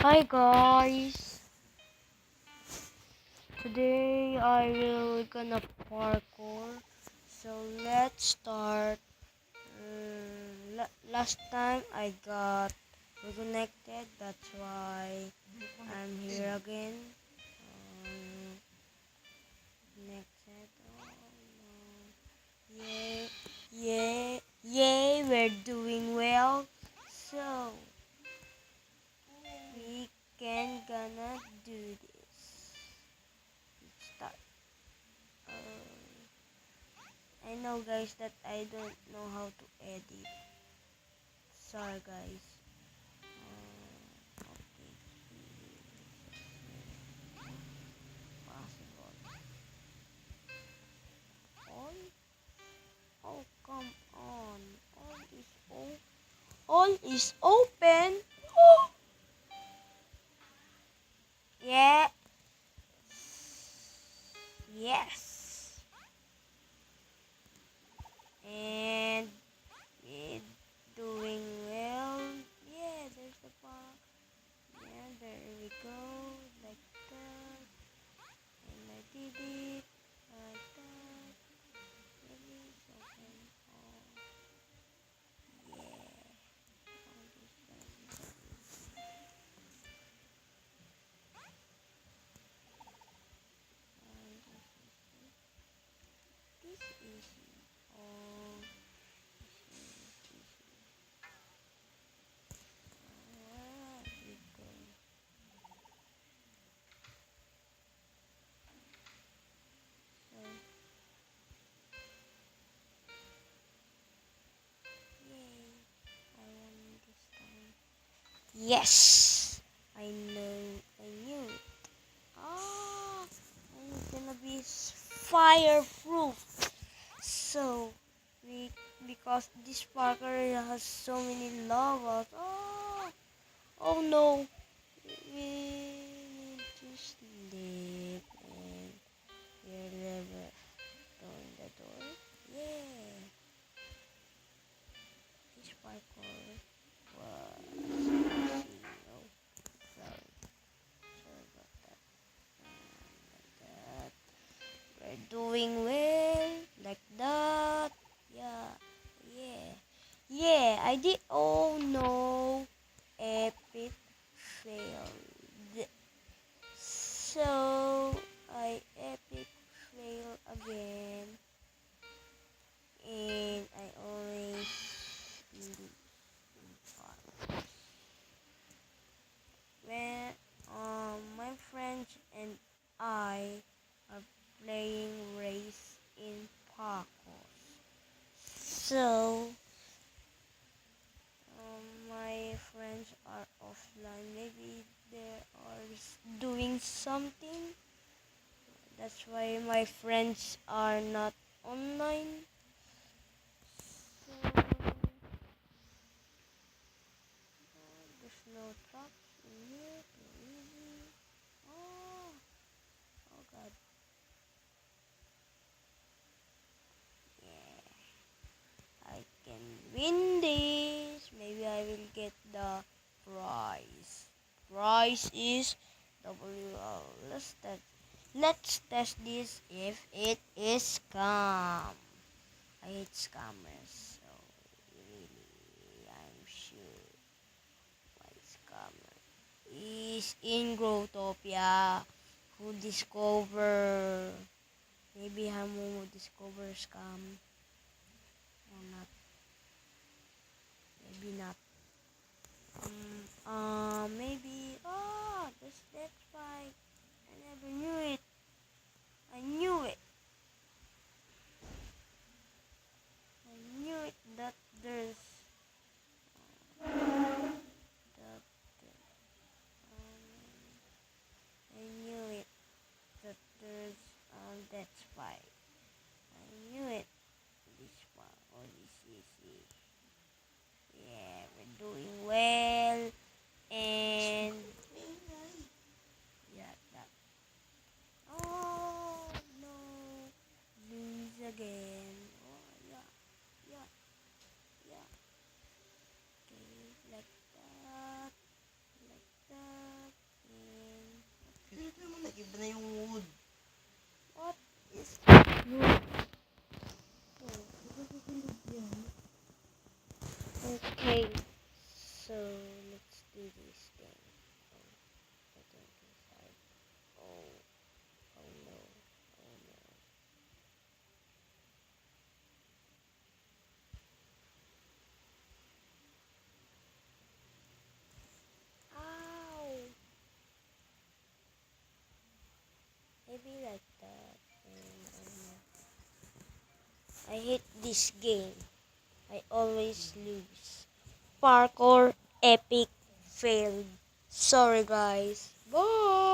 Hi guys, today I will gonna parkour. So let's start. Last time I got reconnected, that's why I'm here again. Um, connected. Oh no! Yay! Yay! Yay! We're doing well. So we can gonna do this. Let's start. I know guys that I don't know how to edit. Sorry guys. Okay. Possible. All? Oh come on. All is open. Oh. Yeah. Yes. And we're doing well. Yeah, there's the box. Yeah, there we go. Like that. And I did it. Like that. Really open. Oh, yeah. All this stuff. This is all. Where we go? So, yay. I won this time. Yes! I know. I knew it. Ah! I'm gonna be fireproof. So, we because this Parker has so many levels. Oh! Oh no! We need to sleep and we're never on the door. Yeah! This parkour was easy. No, sorry. Sorry about that. Like that. We're doing well. Like that. Yeah. Yeah. Yeah, I did. Oh no. Epic fail. So I epic fail again, and I always lose. When my friends and I are playing race in parkour, so my friends are offline. Maybe they are doing something. That's why my friends are not online. So there's no traps in here. Too easy. Oh, oh god. Yeah, I can win this. Maybe I will get the prize. Prize is WL. Let's test this if it is scam. I hate scammers, so really, I'm sure my scammer is in Growtopia. Who discover? Maybe Hamu discover scam or not? Maybe not. Maybe. Oh, that's right. I never knew it. I knew it. I knew it that there's that. I knew it that there's that spy. I knew it. This spy. Oh, this Okay, so let's do this game. Oh, I think inside. Oh, oh no, oh no. Ow! Maybe like that. I hate this game. I always lose. Parkour epic failed. Sorry guys. Bye.